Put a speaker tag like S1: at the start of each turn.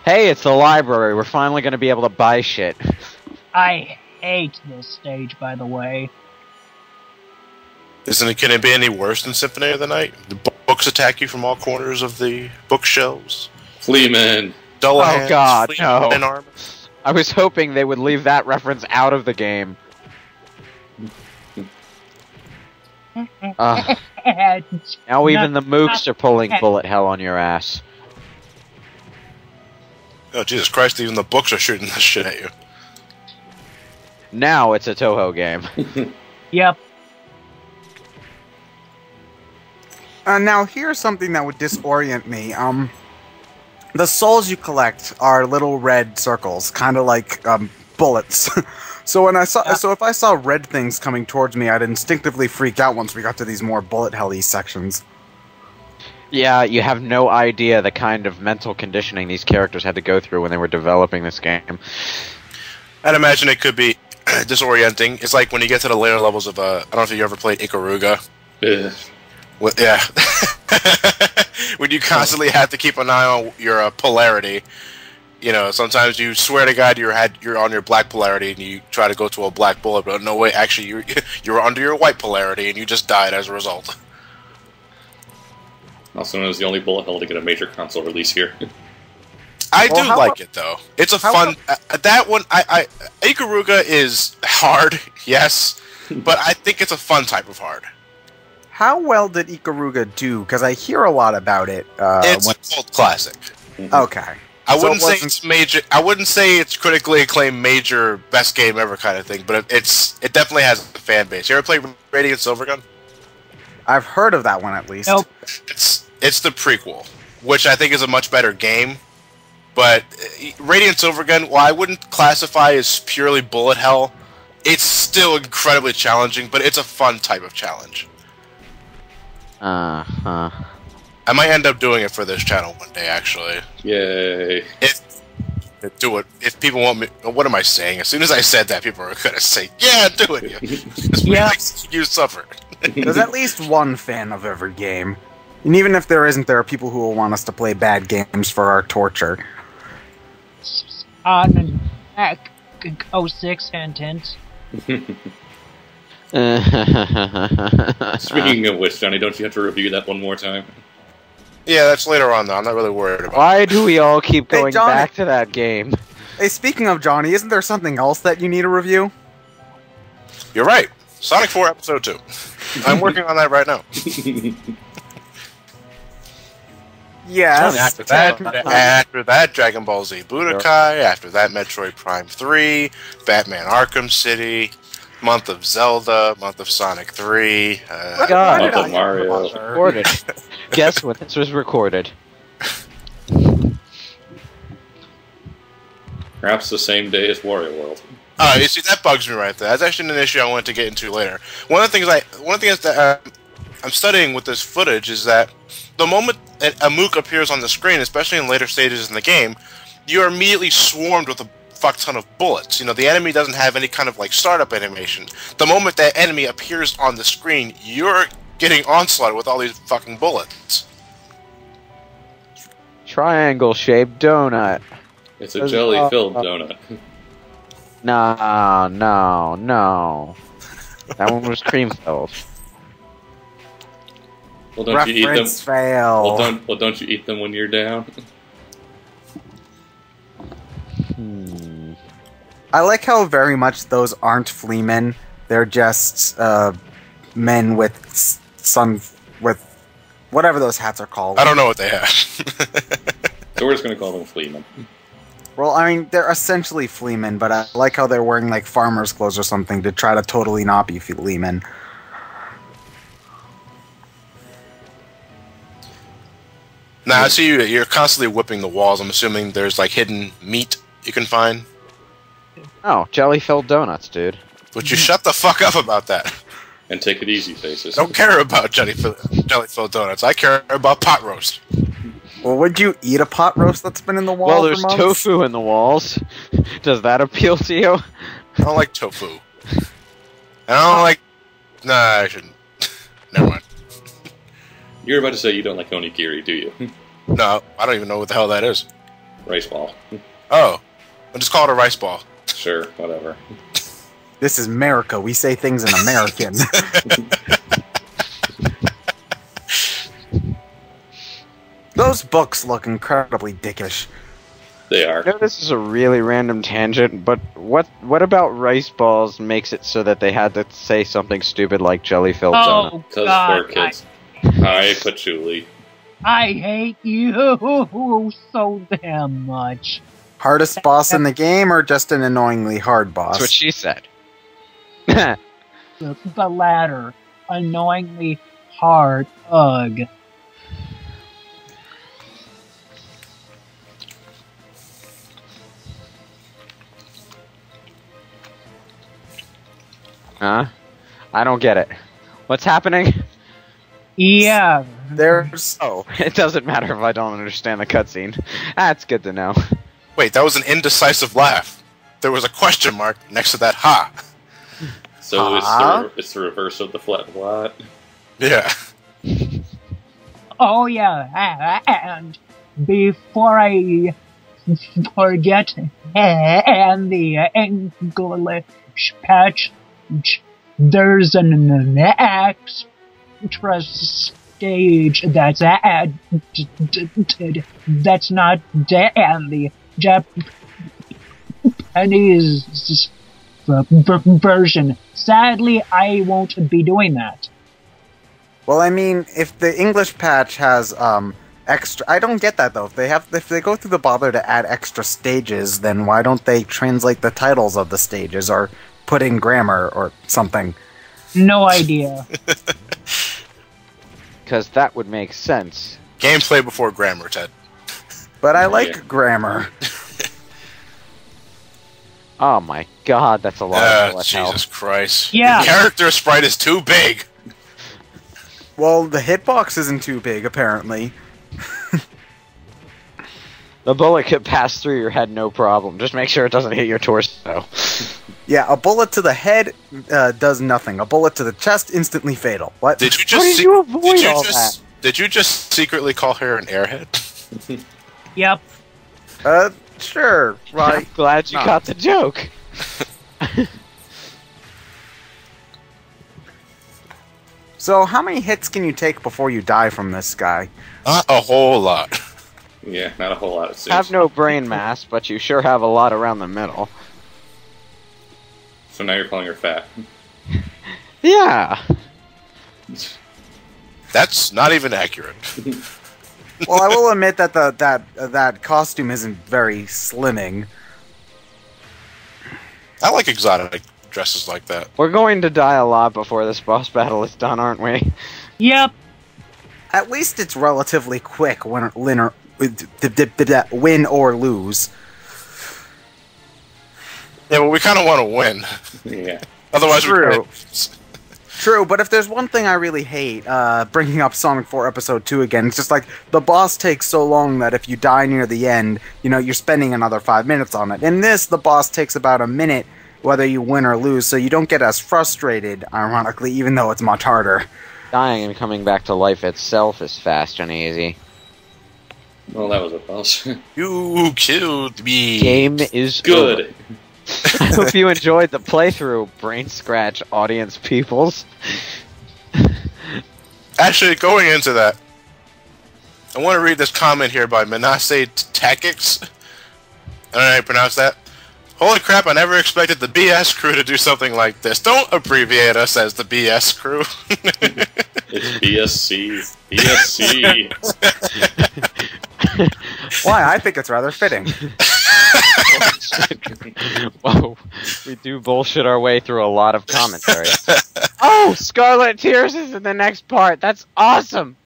S1: Hey, it's the library. We're finally going to be able to buy shit.
S2: I hate this stage, by the way.
S3: Isn't it going to be any worse than Symphony of the Night? The books attack you from all corners of the bookshelves.
S4: Fleaman.
S1: Oh god, no.
S3: Armor.
S1: I was hoping they would leave that reference out of the game. Now even the mooks are pulling bullet hell on your ass.
S3: Oh, Jesus Christ, even the books are shooting this shit at you.
S1: Now it's a Touhou game.
S2: Yep.
S5: Now here's something that would disorient me. The souls you collect are little red circles, kind of like bullets. So if I saw red things coming towards me, I'd instinctively freak out once we got to these more bullet helly sections.
S1: Yeah, you have no idea the kind of mental conditioning these characters had to go through when they were developing this game.
S3: I'd imagine it could be disorienting. It's like when you get to the later levels of, I don't know if you ever played Ikaruga.
S4: Yeah.
S3: Well, yeah. When you constantly have to keep an eye on your polarity. You know, sometimes you swear to God you're on your black polarity and you try to go to a black bullet, but no way, actually you're under your white polarity and you just died as a result.
S4: Also known as the only bullet hell to get a major console release here.
S3: I do like it though. It's a fun. That one, Ikaruga is hard, yes, but I think it's a fun type of hard.
S5: How well did Ikaruga do? Because I hear a lot about it.
S3: It's a cult classic.
S5: Okay.
S3: I wouldn't say it's major. I wouldn't say it's critically acclaimed major best game ever kind of thing, but it definitely has a fan base. You ever played Radiant Silvergun?
S5: I've heard of that one at least.
S2: Nope.
S3: It's the prequel, which I think is a much better game. But Radiant Silvergun, while I wouldn't classify as purely bullet hell, it's still incredibly challenging. But it's a fun type of challenge. I might end up doing it for this channel one day, actually.
S4: Yay.
S3: Do it. If people want me... What am I saying? As soon as I said that, people are going to say, yeah, do it. Yeah. You suffer.
S5: There's at least one fan of every game. And even if there isn't, there are people who will want us to play bad games for our torture.
S2: On 06, hint, hint.
S4: Speaking of which, Johnny, don't you have to review that one more time?
S3: Yeah, that's later on, though. I'm not really worried about it.
S1: Why do we all keep going back to that game?
S5: Hey, speaking of Johnny, isn't there something else that you need to review?
S3: You're right. Sonic 4 Episode 2. I'm working on that right now.
S5: Yes.
S3: After that, Dragon Ball Z Budokai. After that, Metroid Prime 3. Batman Arkham City. Month of Zelda. Month of Sonic 3.
S4: Month of Mario.
S1: Recorded. Guess when this was recorded.
S4: Perhaps the same day as Wario World.
S3: You see, that bugs me right there. That's actually an issue I wanted to get into later. One of the things that I'm studying with this footage is that the moment a mook appears on the screen, especially in later stages in the game, you are immediately swarmed with a fuck ton of bullets. You know, the enemy doesn't have any kind of like startup animation. The moment that enemy appears on the screen, you're getting onslaught with all these fucking bullets.
S1: Triangle-shaped donut.
S4: It's a jelly-filled donut.
S1: No. That one was cream-filled.
S4: Well, don't you eat them?
S5: Fail.
S4: Well, don't you eat them when you're down?
S5: I like how very much those aren't fleamen. They're just men with with whatever those hats are called.
S3: I don't know what they have.
S4: So we're just going to call them fleamen.
S5: Well, I mean, they're essentially fleamen, but I like how they're wearing like farmer's clothes or something to try to totally not be fleamen.
S3: Now, I see you're constantly whipping the walls. I'm assuming there's like hidden meat you can find.
S1: Oh, jelly-filled donuts, dude.
S3: Would you shut the fuck up about that?
S4: And take it easy, faces.
S3: Don't care about jelly-filled donuts. I care about pot roast.
S5: Well, would you eat a pot roast that's been in the wall
S1: Well, there's
S5: for months?
S1: tofu in the walls. Does that appeal to you?
S3: I don't like tofu. I don't like... Nah, I shouldn't. Never mind.
S4: You're about to say you don't like onigiri, do you?
S3: No, I don't even know what the hell that is.
S4: Rice ball.
S3: Oh, I'll just call it a rice ball.
S4: Sure, whatever.
S5: This is America. We say things in American. Those books look incredibly dickish.
S4: They are.
S1: I know this is a really random tangent, but what about rice balls makes it so that they had to say something stupid like jelly-filled donut?
S2: Oh,
S4: Because
S2: God.
S4: poor kids. Hi, patchouli.
S2: I hate you so damn much.
S5: Hardest boss in the game, or just an annoyingly hard boss?
S1: That's what she said.
S2: The latter. Annoyingly hard. Ugh.
S1: Huh? I don't get it. What's happening?
S2: Yeah.
S5: There's
S1: It doesn't matter if I don't understand the cutscene. That's good to know.
S3: Wait, that was an indecisive laugh. There was a question mark next to that ha.
S4: So
S5: Huh?
S4: it's the reverse of the flat what?
S3: Yeah.
S2: Oh, yeah. And before I forget, and the English patch, there's an extra stage that's added. That's not in the Japanese version. Sadly, I won't be doing that.
S5: Well, I mean, if the English patch has extra, I don't get that though. If they go through the bother to add extra stages, then why don't they translate the titles of the stages or put in grammar or something?
S2: No idea.
S1: Because that would make sense.
S3: Gameplay before grammar, Ted.
S5: But I like
S4: Yeah.
S5: grammar.
S1: Oh my god, that's a lot of bullet hell.
S3: Jesus Christ.
S2: Yeah.
S3: Your character sprite is too big.
S5: Well, the hitbox isn't too big, apparently.
S1: The bullet could pass through your head no problem. Just make sure it doesn't hit your torso.
S5: Yeah, a bullet to the head does nothing. A bullet to the chest, instantly fatal. What?
S3: Did you
S1: How
S3: just
S1: did you avoid all
S3: Did you just secretly call her an airhead?
S2: Yep.
S5: Sure, right.
S1: I'm glad you
S5: No.
S1: got the joke.
S5: So, how many hits can you take before you die from this guy?
S3: Not a whole lot.
S4: Yeah, not a whole lot of suits.
S1: Have no brain mass, but you sure have a lot around the middle.
S4: So now you're calling her fat.
S1: Yeah.
S3: That's not even accurate.
S5: Well, I will admit that that costume isn't very slimming.
S3: I like exotic dresses like that.
S1: We're going to die a lot before this boss battle is done, aren't we?
S2: Yep.
S5: At least it's relatively quick when win or lose.
S3: Yeah, but we kind of want to win.
S4: Yeah.
S3: Otherwise,
S5: True.
S3: we
S5: True, but if there's one thing I really hate, bringing up Sonic 4 Episode 2 again, it's just like, the boss takes so long that if you die near the end, you know, you're spending another 5 minutes on it. In this, the boss takes about a minute, whether you win or lose, so you don't get as frustrated, ironically, even though it's much harder.
S1: Dying and coming back to life itself is fast and easy.
S4: Well, that was a boss.
S3: You killed me.
S1: Game is
S4: Good.
S1: over. I hope you enjoyed the playthrough, Brain Scratch audience peoples.
S3: Actually, going into that, I want to read this comment here by Manasseh Takix. I don't know how you pronounce that. Holy crap, I never expected the BS crew to do something like this. Don't abbreviate us as the BS crew.
S4: It's BSC. BSC.
S5: Why? I think it's rather fitting.
S1: Whoa, we do bullshit our way through a lot of commentary. Oh, Scarlet Tears is in the next part. That's awesome.